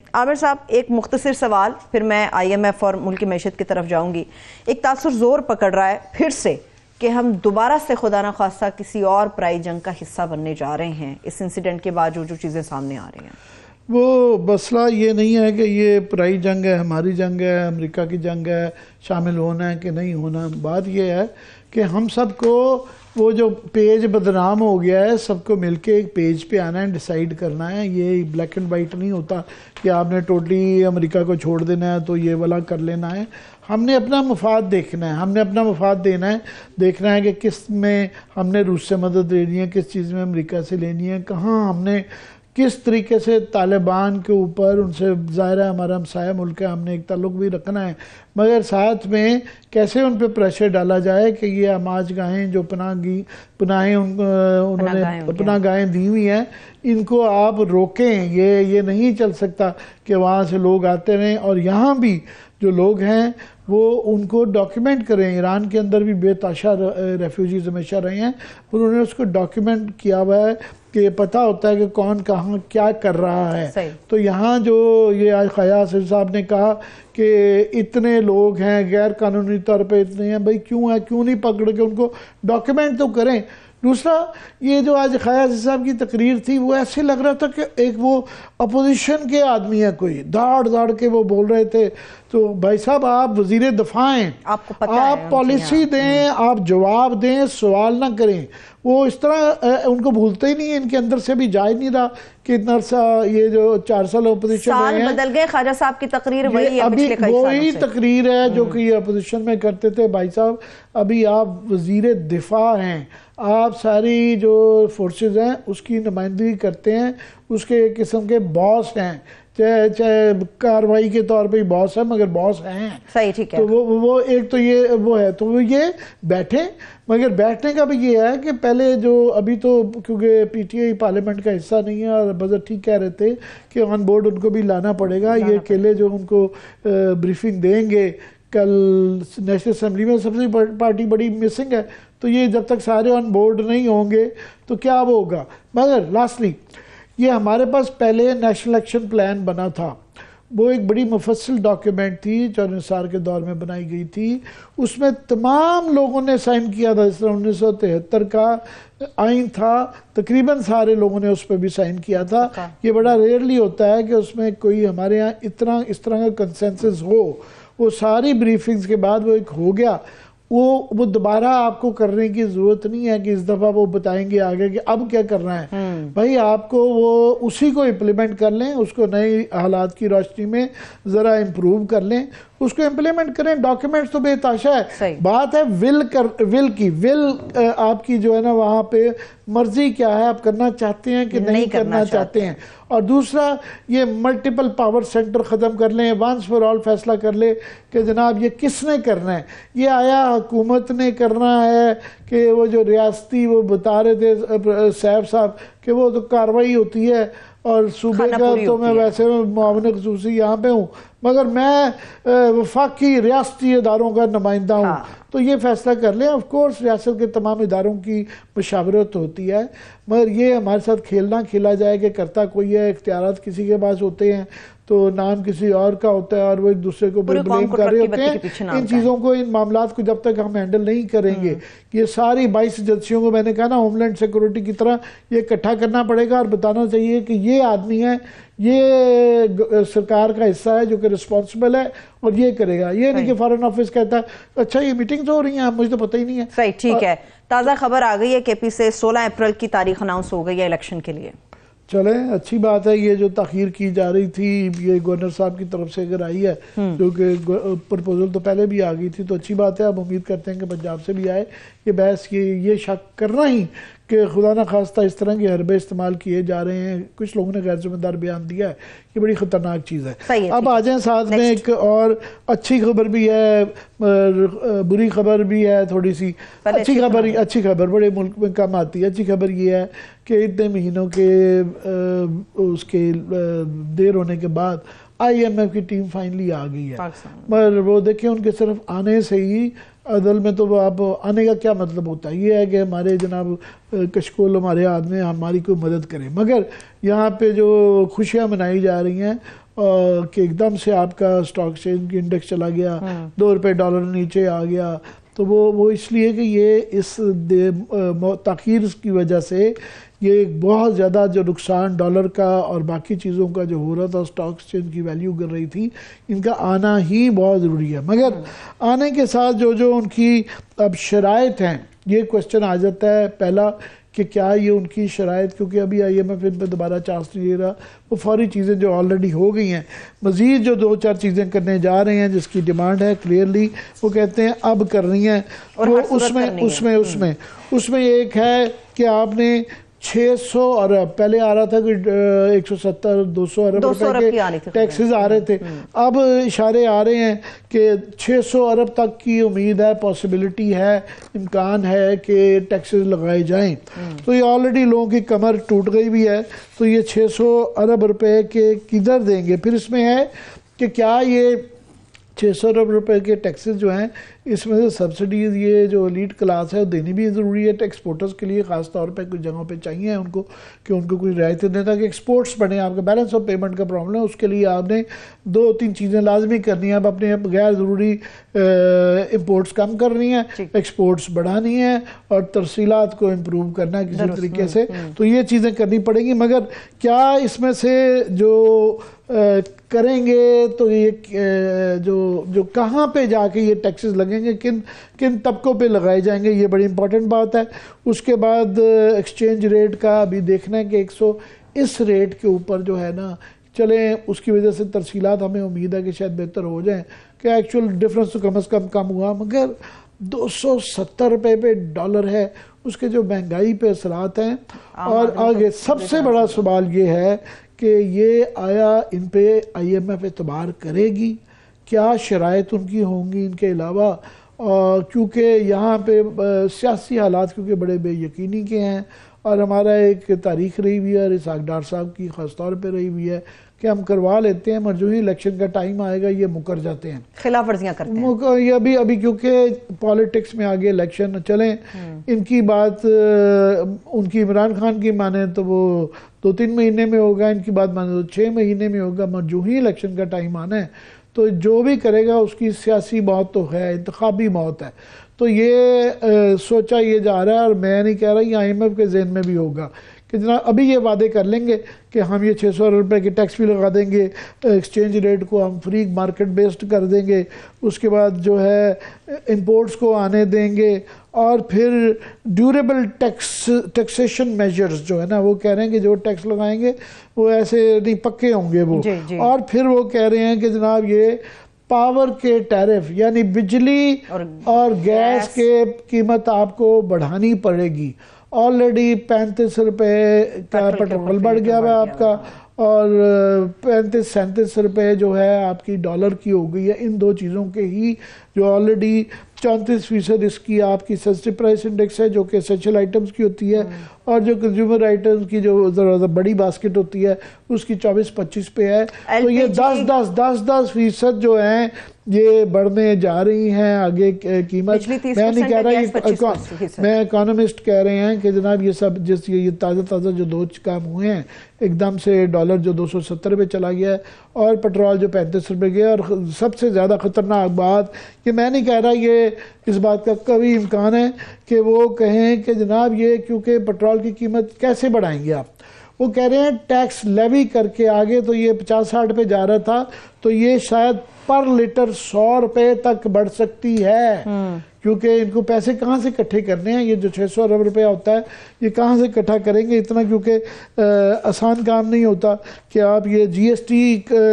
आमिर साहब, एक मुख्तसर सवाल, फिर मैं IMF और मुल्क की मैशत की तरफ जाऊंगी। एक तासुर जोर पकड़ रहा है फिर से कि हम दोबारा से खुदा न खास्ता किसी और पराई जंग का हिस्सा बनने जा रहे हैं इस इंसिडेंट के बाद जो चीज़ें सामने आ रही हैं। वो मसला ये नहीं है कि ये पराई जंग है, हमारी जंग है, अमेरिका की जंग है, शामिल होना है कि नहीं होना। बात ये है कि हम सबको वो जो पेज बदनाम हो गया है, सबको मिलके एक पेज पे आना है, डिसाइड करना है। ये ब्लैक एंड वाइट नहीं होता कि आपने टोटली अमेरिका को छोड़ देना है तो ये वाला कर लेना है। हमने अपना मफाद देखना है, हमने अपना मफाद देना है, देखना है कि किस में हमने रूस से मदद लेनी है, किस चीज़ में अमेरिका से लेनी है, कहाँ हमने किस तरीके से तालिबान के ऊपर, उनसे ज़ाहिर है हमारा हमसाया मुल्क है, हमने एक ताल्लुक़ भी रखना है, मगर साथ में कैसे उन पे प्रेशर डाला जाए कि ये आमाज गाहें जो पनाहें उन्होंने पनाहगाहें दी हुई हैं, इनको आप रोकें। ये नहीं चल सकता कि वहाँ से लोग आते रहें और यहाँ भी जो लोग हैं वो उनको डॉक्यूमेंट करें। ईरान के अंदर भी बेताशा रेफ्यूजीज़ हमेशा रहे हैं, उन्होंने उसको डॉक्यूमेंट किया हुआ है कि पता होता है कि कौन कहाँ क्या कर रहा है। तो यहाँ जो ये आज ख्वाजा आसिफ साहब ने कहा कि इतने लोग हैं गैर कानूनी तौर पे, इतने हैं, भाई क्यों है, क्यों नहीं पकड़ के उनको डॉक्यूमेंट तो करें। दूसरा, ये जो आज ख्वाजा आसिफ साहब की तकरीर थी वो ऐसे लग रहा था कि एक वो अपोजिशन के आदमी है, कोई दाड़ के वो बोल रहे थे। तो भाई साहब, आप वजीर दफा हैं, आपको पता आप है पॉलिसी दें, आप जवाब दें, सवाल ना करें। वो इस तरह उनको भूलते ही नहीं है, इनके अंदर से भी जा ही नहीं रहा कि इतना सा ये जो 4 साल अपोजिशन साल बदल गए, ख्वाजा साहब की तकरीर वही है, अभी वही तकरीर है जो कि ये अपोजिशन में करते थे। भाई साहब, अभी आप वजीर दिफा हैं, आप सारी जो फोर्सेस हैं उसकी नुमाइंदगी करते हैं, उसके एक किस्म के बॉस हैं, चाहे कार्रवाई के तौर पे बॉस है मगर बॉस हैं। सही, ठीक है। तो वो एक तो ये वो है, तो वो ये बैठे, मगर बैठने का भी ये है कि पहले जो अभी तो क्योंकि PTI पार्लियामेंट का हिस्सा नहीं है और बजट ठीक कह रहे थे कि ऑन बोर्ड उनको भी लाना पड़ेगा। ये अकेले जो उनको ब्रीफिंग देंगे कल नेशनल असम्बली में, सबसे पार्टी बड़ी मिसिंग है। तो ये जब तक सारे ऑन बोर्ड नहीं होंगे तो क्या वो होगा। मगर लास्टली ये हमारे पास पहले नेशनल एक्शन प्लान बना था, वो एक बड़ी मुफस्सिल डॉक्यूमेंट थी जो निसार के दौर में बनाई गई थी। उसमें तमाम लोगों ने साइन किया था। जिस तरह 1973 का आइन था, तकरीबन सारे लोगों ने उस पर भी साइन किया था। ये बड़ा रेयरली होता है कि उसमें कोई हमारे यहाँ इतना इस तरह का कंसेंसस हो। वो सारी ब्रीफिंग्स के बाद वो एक हो गया। वो दोबारा आपको करने की ज़रूरत नहीं है कि इस दफ़ा वो बताएंगे आगे कि अब क्या करना है। भाई आपको वो उसी को इम्प्लीमेंट कर लें, उसको नए हालात की रोशनी में ज़रा इम्प्रूव कर लें, उसको इम्प्लीमेंट करें। डॉक्यूमेंट्स तो बेताशा है, बात है विल की। आपकी जो है ना, वहाँ पे मर्जी क्या है, आप करना चाहते हैं कि नहीं करना चाहते हैं। और दूसरा, ये मल्टीपल पावर सेंटर ख़त्म कर लें, वंस फॉर ऑल फैसला कर ले कि जनाब ये किसने करना है। ये आया हुकूमत ने करना है कि वो जो रियासती वो बता रहे थे सैफ साहब कि वो तो कार्रवाई होती है और सूबे का तो मैं वैसे मुआवन ख़ुसूसी यहाँ पे हूँ, मगर मैं वफाकी रियासती इदारों का नुमाइंदा हूँ। तो ये फैसला कर लें। ऑफ कोर्स रियासत के तमाम इदारों की मुशावरत होती है, मगर ये हमारे साथ खेलना खेला जाए कि करता कोई है, इख्तियारात किसी के पास होते हैं तो नाम किसी और का होता है और वो एक दूसरे को ब्लेम कर रहे होते हैं। इन चीज़ों को, इन मामलात को जब तक हम हैंडल नहीं करेंगे, ये सारी 22 एजेंसियों को, मैंने कहा ना, होमलैंड सिक्योरिटी की तरह ये इकट्ठा करना पड़ेगा और बताना चाहिए कि ये आदमी है, ये सरकार का हिस्सा है जो कि रिस्पॉन्सिबल है और ये करेगा। ये नहीं कि फॉरेन ऑफिस कहता है अच्छा ये मीटिंग्स हो रही हैं, मुझे तो पता ही नहीं है। सही, ठीक है। ताज़ा खबर आ गई है, KP से 16 अप्रैल की तारीख अनाउंस हो गई है इलेक्शन के लिए। चले, अच्छी बात है। ये जो ताखीर की जा रही थी, ये गवर्नर साहब की तरफ से अगर आई है, जो कि प्रपोजल तो पहले भी आ गई थी, तो अच्छी बात है। अब उम्मीद करते हैं कि पंजाब से भी आए। ये बहस ये शक करना ही कि खुदा न खास्ता इस तरह के हरबे इस्तेमाल किए जा रहे हैं, कुछ लोगों ने गैर जिम्मेदार बयान दिया है, ये बड़ी ख़तरनाक चीज़ है। अब आ जाए साथ में एक और अच्छी खबर भी है, बुरी खबर भी है थोड़ी सी। अच्छी खबर बड़े मुल्क में कम आती है। अच्छी खबर ये है कि इतने महीनों के उसके देर होने के बाद IMF की टीम फाइनली आ गई है। मगर वो देखिए, उनके सिर्फ आने से ही अदल में तो आप आने का क्या मतलब होता है, ये है कि हमारे जनाब कशकोल हमारे आदमी हमारी कोई मदद करें। मगर यहाँ पे जो खुशियाँ मनाई जा रही हैं कि एकदम से आपका स्टॉक एक्सचेंज इंडेक्स चला गया, $2 नीचे आ गया, तो वो इसलिए कि ये इस ताख़ीर की वजह से ये बहुत ज़्यादा जो नुकसान डॉलर का और बाकी चीज़ों का जो हो रहा था, स्टॉक एक्सचेंज की वैल्यू गिर रही थी, इनका आना ही बहुत ज़रूरी है। मगर आने के साथ जो उनकी अब शराइत हैं, ये क्वेश्चन आ जाता है पहला कि क्या ये उनकी शराइत, क्योंकि अभी IMF इन पर दोबारा चांस नहीं दे रहा, वो फौरी चीज़ें जो ऑलरेडी हो गई हैं, मज़ीद जो 2-4 चीज़ें करने जा रहे हैं जिसकी डिमांड है क्लियरली, वो कहते हैं अब करनी है। वो उसमें एक है कि आपने 600 अरब, पहले आ रहा था कि 170-200 अरब रुपए के टैक्सेस आ रहे थे, अब इशारे आ रहे हैं कि 600 अरब तक की उम्मीद है, पॉसिबिलिटी है, इम्कान है कि टैक्सेस लगाए जाएं। तो ये ऑलरेडी लोगों की कमर टूट गई भी है, तो ये 600 अरब रुपए के किधर देंगे। फिर इसमें है कि क्या ये 600 अरब रुपए के टैक्सेस जो हैं, इसमें से सब्सिडीज़ ये जो एलीट क्लास है वो देनी भी ज़रूरी है एक्सपोर्टर्स के लिए, ख़ास तौर पे कुछ जगहों पे चाहिए उनको कि उनको कोई रियायतें दें ताकि एक्सपोर्ट्स बढ़े। आपका बैलेंस ऑफ पेमेंट का प्रॉब्लम है, उसके लिए आपने 2-3 चीज़ें लाजमी करनी है। आप अपने गैर ज़रूरी इम्पोर्ट्स कम करनी है, एक्सपोर्ट्स बढ़ानी है और तरसीलात को इम्प्रूव करना है किसी तरीके से, तो ये चीज़ें करनी पड़ेंगी। मगर क्या इसमें से जो करेंगे तो ये जो कहाँ पे जाके ये टैक्सेस लगेंगे, किन तबकों पे लगाए जाएंगे, ये बड़ी इंपॉर्टेंट बात है। उसके बाद एक्सचेंज रेट का अभी देखना है कि 100 इस रेट के ऊपर जो है ना चले, उसकी वजह से तरसीलात हमें उम्मीद है कि शायद बेहतर हो जाए, कि एक्चुअल डिफरेंस तो कम से कम हुआ, मगर 270 रुपये पे डॉलर है, उसके जो महंगाई पे असरात हैं। और आगे सबसे बड़ा सवाल ये है कि ये आया इन पे IMF एतबार करेगी, क्या शराइत उनकी होंगी इनके अलावा, क्योंकि यहाँ पे सियासी हालात क्योंकि बड़े बेयकीनी के हैं, और हमारा एक तारीख रही हुई है रिसाक डार साहब की ख़ास तौर पे रही हुई है कि हम करवा लेते हैं, मगर जो ही इलेक्शन का टाइम आएगा ये मुकर जाते हैं, खिलाफ वर्जियाँ करते हैं। ये अभी क्योंकि पॉलिटिक्स में आगे इलेक्शन चलें, इनकी बात उनकी इमरान खान की माने तो वो 2-3 महीने में होगा, इनकी बात माने तो 6 महीने में होगा, मगर जो ही इलेक्शन का टाइम आना है तो जो भी करेगा उसकी सियासी मौत तो है, इंतखाबी मौत है। तो ये सोचा ये जा रहा है, और मैं नहीं कह रहा, ये IMF के जहन में भी होगा कि जनाब अभी ये वादे कर लेंगे कि हम ये 600 रुपये की टैक्स भी लगा देंगे, एक्सचेंज रेट को हम फ्री मार्केट बेस्ड कर देंगे, उसके बाद जो है इंपोर्ट्स को आने देंगे, और फिर ड्यूरेबल टैक्सेशन मेजर्स जो है ना, वो कह रहे हैं कि जो टैक्स लगाएंगे वो ऐसे नहीं पक्के होंगे वो जी। और फिर वो कह रहे हैं कि जनाब ये पावर के टैरिफ यानी बिजली और गैस के कीमत आपको बढ़ानी पड़ेगी। ऑलरेडी 35 रुपये का पेट्रोल बढ़ गया है आपका, और 35-37 रुपये जो है आपकी डॉलर की हो गई है। इन दो चीज़ों के ही जो ऑलरेडी 34% इसकी आपकी सस्ती प्राइस इंडेक्स है जो कि एसेंशियल आइटम्स की होती है, और जो कंज्यूमर आइटम्स की जो ज़रा बड़ी बास्केट होती है उसकी 24-25 पे है। तो ये 10% जो है ये बढ़ने जा रही हैं आगे कीमत। मैं नहीं कह रहा, मैं इकोनॉमिस्ट कह रहे हैं कि जनाब ये सब जिस ये ताज़ा जो 2 काम हुए हैं, एकदम से डॉलर जो 270 पे चला गया है और पेट्रोल जो 35 रुपये गया, और सबसे ज़्यादा ख़तरनाक बात कि मैं नहीं कह रहा ये इस बात का कभी इम्कान है कि वो कहें कि जनाब ये क्योंकि पेट्रोल की कीमत कैसे बढ़ाएंगे आप, वो कह रहे हैं टैक्स लेवी करके आगे तो ये 50-60 पे जा रहा था, तो ये शायद पर लीटर 100 रुपये तक बढ़ सकती है, क्योंकि इनको पैसे कहाँ से इकट्ठे करने हैं। ये जो 600 अरब रुपया होता है ये कहाँ से इकट्ठा करेंगे इतना, क्योंकि आसान काम नहीं होता कि आप ये GST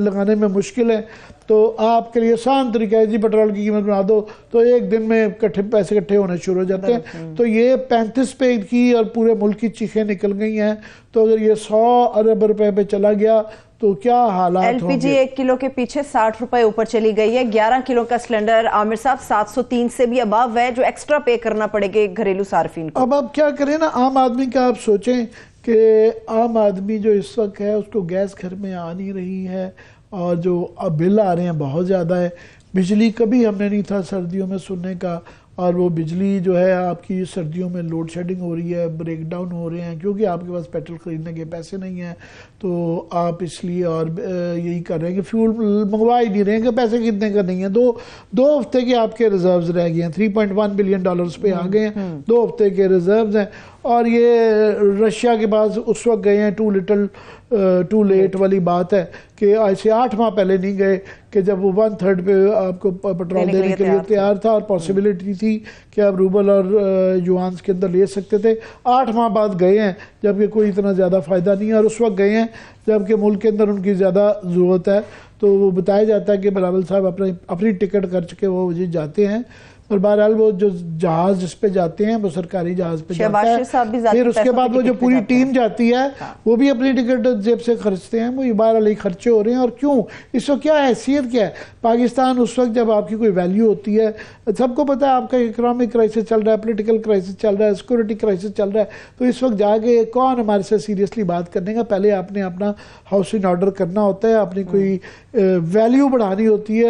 लगाने में मुश्किल है। तो आपके लिए आसान तरीका है जी पेट्रोल की कीमत बना दो, तो एक दिन में पैसे इकट्ठे होने शुरू हो जाते हैं। तो ये 35 पे की और पूरे मुल्क की चीखें निकल गई हैं। तो अगर ये 100 अरब रुपए पे चला गया तो क्या हालात होंगे। LPG 1 किलो के पीछे 60 रुपए ऊपर चली गई है। 11 किलो का सिलेंडर आमिर साहब 703 से भी अबव है, जो एक्स्ट्रा पे करना पड़ेगा घरेलू सार्फिन को। अब आप क्या करें ना, आम आदमी का आप सोचें कि आम आदमी जो इस वक्त है उसको गैस घर में आ नहीं रही है, और जो अब बिल आ रहे हैं बहुत ज़्यादा है। बिजली कभी हमने नहीं था सर्दियों में सुनने का, और वो बिजली जो है आपकी सर्दियों में लोड शेडिंग हो रही है, ब्रेक डाउन हो रहे हैं, क्योंकि आपके पास पेट्रोल खरीदने के पैसे नहीं हैं, तो आप इसलिए और यही कर रहे हैं कि फ्यूल मंगवा ही नहीं रहे हैं कि पैसे कितने का नहीं है। दो हफ्ते के आपके रिजर्व्स रह गए हैं, $3.1 बिलियन पे आ गए हैं, 2 हफ्ते के रिजर्व्स हैं। और ये रशिया के पास उस वक्त गए हैं, टू लेट वाली बात है कि ऐसे 8 माह पहले नहीं गए कि जब वो 1/3 पे आपको पेट्रोल देने के लिए तैयार था और पॉसिबिलिटी थी कि आप रूबल और युआन्स के अंदर ले सकते थे। 8 माह बाद गए हैं जबकि कोई इतना ज़्यादा फ़ायदा नहीं है, और उस वक्त गए हैं जबकि मुल्क के अंदर उनकी ज़्यादा ज़रूरत है। तो वो बताया जाता है कि बिलावल साहब अपनी टिकट कर चुके वो जाते हैं, और बहरहाल वो जो जहाज जिस पे जाते हैं वो सरकारी जहाज पे जाता है। फिर उसके बाद वो जो पूरी टीम जाती है वो भी अपनी टिकट जेब से खर्चते हैं। वो ये बहरहाल खर्चे हो रहे हैं। और क्यों, इस वक्त क्या हैसियत क्या है पाकिस्तान उस वक्त जब आपकी कोई वैल्यू होती है? सबको पता है आपका इकोनॉमिक क्राइसिस चल रहा है, पोलिटिकल क्राइसिस चल रहा है, सिक्योरिटी क्राइसिस चल रहा है। तो इस वक्त जाके कौन हमारे से सीरियसली बात करने का? पहले आपने अपना हाउस इन ऑर्डर करना होता है, अपनी कोई वैल्यू बढ़ानी होती है।